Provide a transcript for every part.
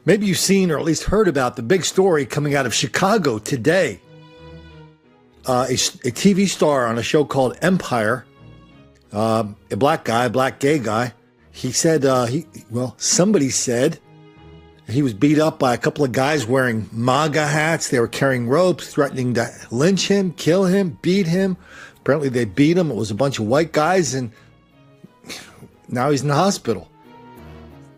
Maybe you've seen or at least heard about the big story coming out of Chicago today. A TV star on a show called Empire, a black guy, black gay guy, he said, somebody said he was beat up by a couple of guys wearing MAGA hats. They were carrying ropes, threatening to lynch him, kill him, beat him. Apparently they beat him. It was a bunch of white guys, and now he's in the hospital.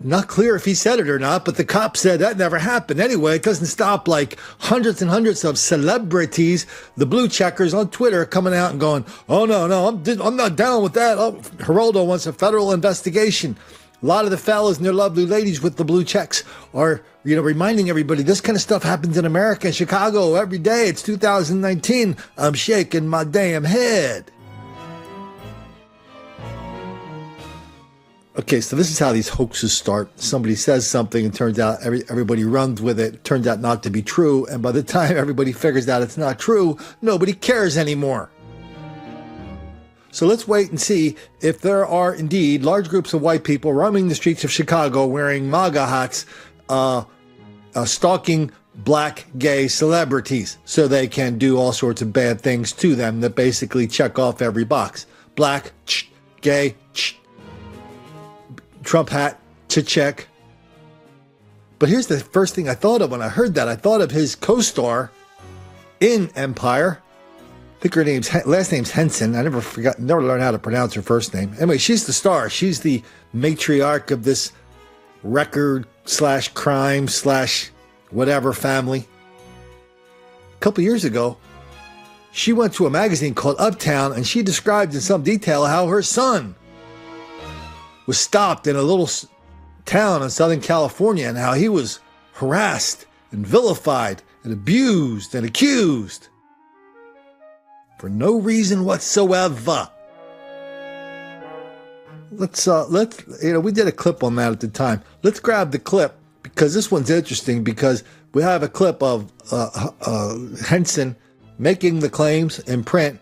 Not clear if he said it or not, but the cop said that never happened. Anyway, it doesn't stop like hundreds and hundreds of celebrities, the blue checkers on Twitter, coming out and going, oh, no, I'm not down with that. Oh, Herald wants a federal investigation. A lot of the fellas and their lovely ladies with the blue checks are, reminding everybody this kind of stuff happens in America, in Chicago, every day. It's 2019. I'm shaking my damn head. Okay, so this is how these hoaxes start. Somebody says something and turns out everybody runs with it. It turns out not to be true. And by the time everybody figures out it's not true, nobody cares anymore. So let's wait and see if there are indeed large groups of white people roaming the streets of Chicago wearing MAGA hats, stalking black gay celebrities so they can do all sorts of bad things to them that basically check off every box. Black, gay, Trump hat, check. But here's the first thing I thought of when I heard that. I thought of his co-star in Empire. I think her last name's Henson. I never learned how to pronounce her first name. Anyway, she's the star. She's the matriarch of this record/crime/whatever family. A couple years ago, she went to a magazine called Uptown, and she described in some detail how her son was stopped in a little town in Southern California and how he was harassed and vilified and abused and accused for no reason whatsoever. Let's we did a clip on that at the time. Let's grab the clip because this one's interesting because we have a clip of Henson making the claims in print,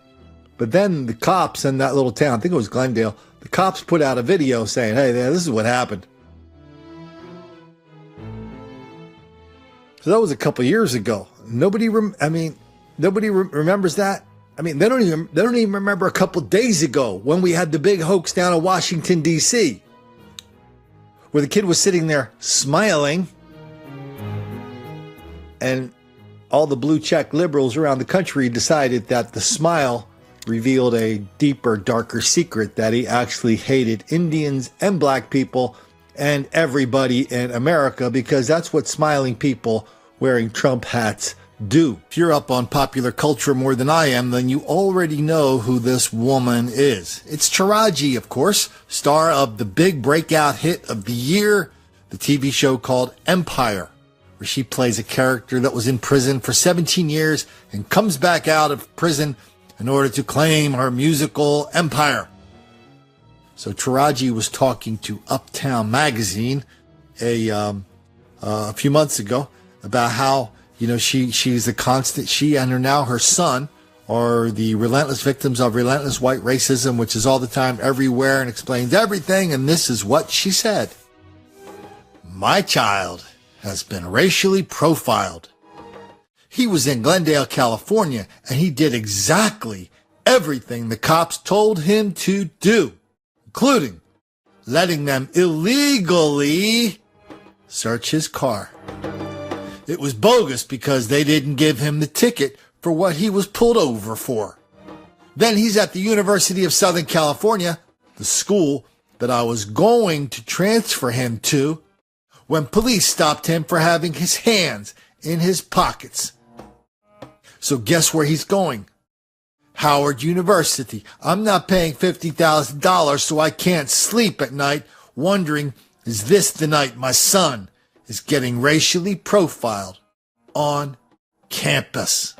but then the cops in that little town, I think it was Glendale, the cops put out a video saying, hey, this is what happened. So that was a couple years ago. Nobody remembers that. I mean, they don't even remember a couple days ago when we had the big hoax down in Washington, D.C., where the kid was sitting there smiling and all the blue check liberals around the country decided that the smile revealed a deeper, darker secret, that he actually hated Indians and black people and everybody in America, because that's what smiling people wearing Trump hats do. If you're up on popular culture more than I am, then you already know who this woman is. It's Taraji, of course, star of the big breakout hit of the year, the TV show called Empire, where she plays a character that was in prison for 17 years and comes back out of prison in order to claim her musical empire. So Taraji was talking to Uptown magazine a few months ago about how, she's a constant, she and her son are the relentless victims of relentless white racism, which is all the time, everywhere, and explains everything. And this is what she said. My child has been racially profiled. He was in Glendale, California, and he did exactly everything the cops told him to do, including letting them illegally search his car. It was bogus because they didn't give him the ticket for what he was pulled over for. Then he's at the University of Southern California, the school that I was going to transfer him to, when police stopped him for having his hands in his pockets. So guess where he's going? Howard University. I'm not paying $50,000, so I can't sleep at night wondering, is this the night my son is getting racially profiled on campus?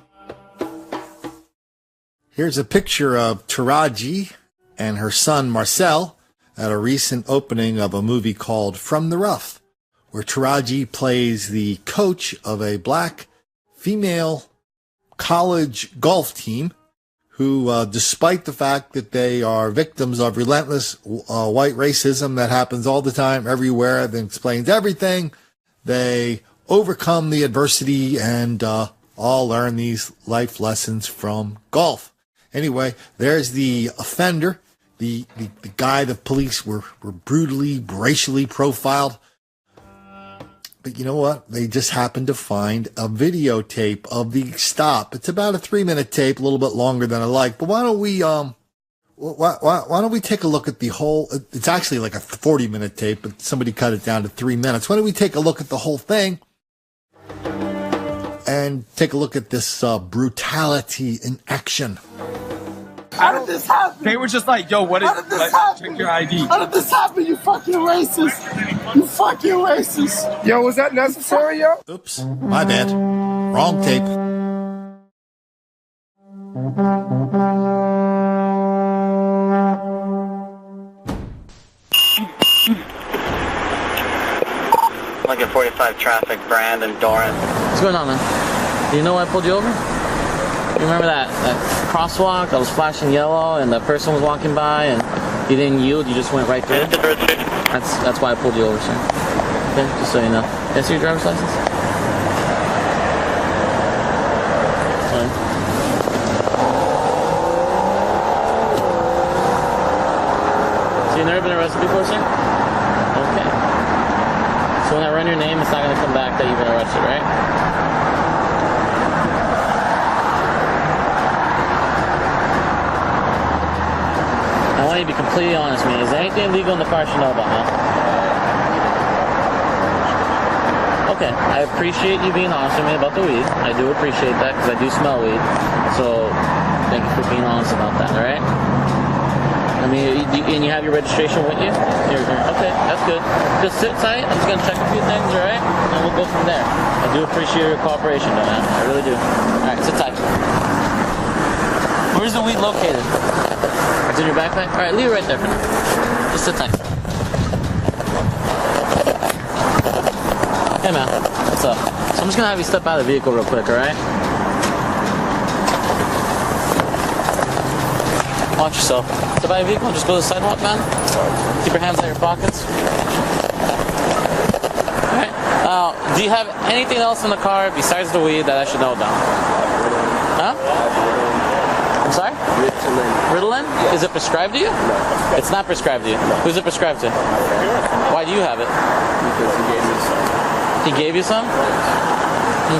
Here's a picture of Taraji and her son Marcel at a recent opening of a movie called From the Rough, where Taraji plays the coach of a black female college golf team who, despite the fact that they are victims of relentless white racism that happens all the time, everywhere, that explains everything, they overcome the adversity and all learn these life lessons from golf. Anyway, there's the offender, the guy the police were brutally, racially profiled. But you know what? They just happened to find a videotape of the stop. It's about a 3-minute tape, a little bit longer than I like. But why don't we why don't we take a look at the whole? It's actually like a 40-minute tape, but somebody cut it down to 3 minutes. Why don't we take a look at the whole thing and take a look at this brutality in action? How did this happen? They were just like, yo, what is How did this happen? Check your ID. How did this happen, you fucking racist? You fucking racist. Yo, was that necessary, yo? Oops, my bad. Wrong tape. Looking 45 traffic, Brandon, Doran. What's going on, man? Do you know why I pulled you over? You remember that crosswalk that was flashing yellow and the person was walking by and you didn't yield, you just went right through? That's why I pulled you over, sir. Okay, just so you know. Can I see your driver's license? Sorry. So you've never been arrested before, sir? Okay. So when I run your name, it's not going to come back that you've been arrested, right? I want you to be completely honest with me. Is there anything illegal in the car I should know about now? Okay, I appreciate you being honest with me about the weed. I do appreciate that because I do smell weed. So, thank you for being honest about that, alright? I mean, and you have your registration with you? Okay, that's good. Just sit tight. I'm just going to check a few things, alright? And we'll go from there. I do appreciate your cooperation, though, man. I really do. Alright, sit tight. Where's the weed located? It's in your backpack? Alright, leave it right there for now. Just sit tight. Hey man, what's up? So I'm just gonna have you step out of the vehicle real quick, alright? Watch yourself. Step out of the vehicle and just go to the sidewalk, man. Keep your hands out of your pockets. Alright. Now, do you have anything else in the car besides the weed that I should know about? Huh? I'm sorry? Ritalin? Yeah. Is it prescribed to you? No. It's not prescribed to you. No. Who's it prescribed to? Why do you have it? Because he gave me some. He gave you some?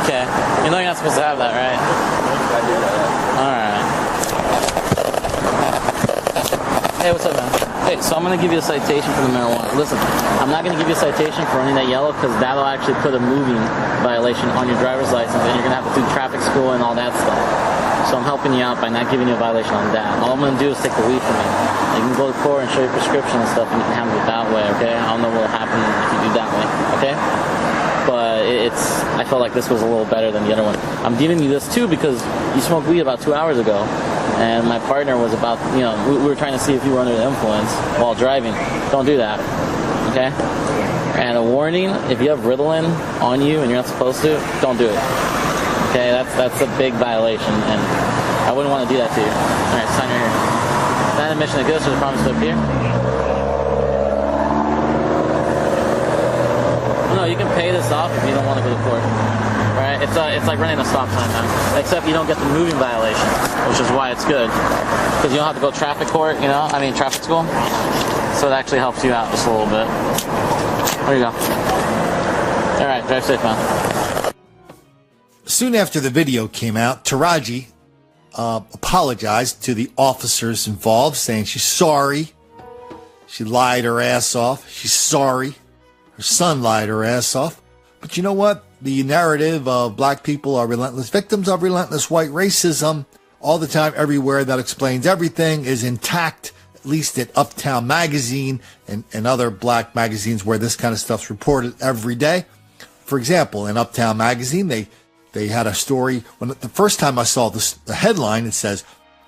Okay. You know you're not supposed to have that, right? I did that. Alright. Hey, what's up, man? Hey, so I'm going to give you a citation for the marijuana. Listen, I'm not going to give you a citation for running that yellow because that'll actually put a moving violation on your driver's license and you're going to have to do traffic school and all that stuff. So I'm helping you out by not giving you a violation on that. All I'm going to do is take the weed from you. You can go to court and show your prescription and stuff and you can handle it that way, okay? I don't know what will happen if you do that way, okay? But I felt like this was a little better than the other one. I'm giving you this too because you smoked weed about 2 hours ago. And my partner was about, we were trying to see if you were under the influence while driving. Don't do that, okay? And a warning, if you have Ritalin on you and you're not supposed to, don't do it. Okay, that's a big violation, and I wouldn't want to do that to you. All right, sign right here. Sign the admission that goes to the promise slip here. No, you can pay this off if you don't want to go to court. All right, it's like running a stop sign, man. Except you don't get the moving violation, which is why it's good. Because you don't have to go traffic court, traffic school. So it actually helps you out just a little bit. There you go. All right, drive safe, man. Soon after the video came out, Taraji apologized to the officers involved, saying she's sorry. She lied her ass off. She's sorry. Her son lied her ass off. But you know what? The narrative of black people are relentless victims of relentless white racism all the time, everywhere. That explains everything is intact, at least at Uptown Magazine and other black magazines where this kind of stuff's reported every day. For example, in Uptown Magazine, they had a story when the first time I saw the headline, it says,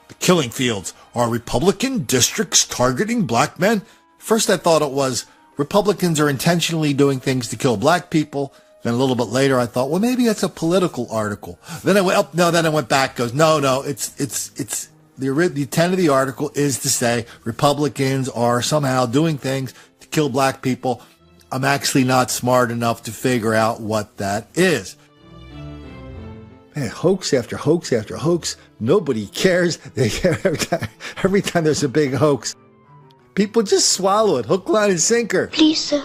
"The killing fields are Republican districts targeting black men." First I thought it was Republicans are intentionally doing things to kill black people. Then a little bit later I thought, well, maybe it's a political article. Then I went back, goes, no, it's the intent of the article is to say Republicans are somehow doing things to kill black people. I'm actually not smart enough to figure out what that is. Man, hoax after hoax after hoax. Nobody cares. They care every time there's a big hoax. People just swallow it, hook, line, and sinker. Please, sir,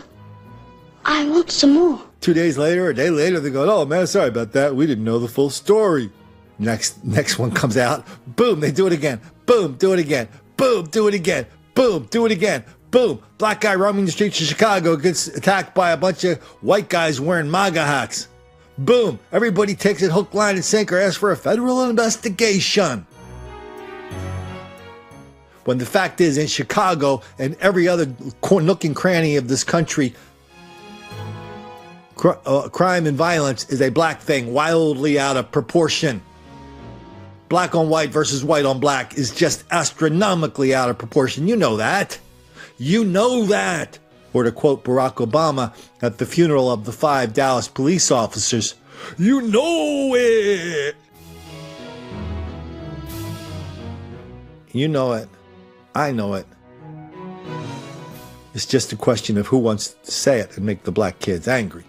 I want some more. 2 days later, a day later, they go, oh man, sorry about that. We didn't know the full story. Next one comes out. Boom, they do it again. Boom, do it again. Boom, do it again. Boom, do it again. Boom, black guy roaming the streets of Chicago gets attacked by a bunch of white guys wearing MAGA hats. Boom, everybody takes it hook, line, and sinker, asks for a federal investigation. When the fact is, in Chicago and every other nook and cranny of this country, crime and violence is a black thing, wildly out of proportion. Black on white versus white on black is just astronomically out of proportion. You know that. You know that. Or to quote Barack Obama at the funeral of the 5 Dallas police officers, you know it. You know it. I know it. It's just a question of who wants to say it and make the black kids angry.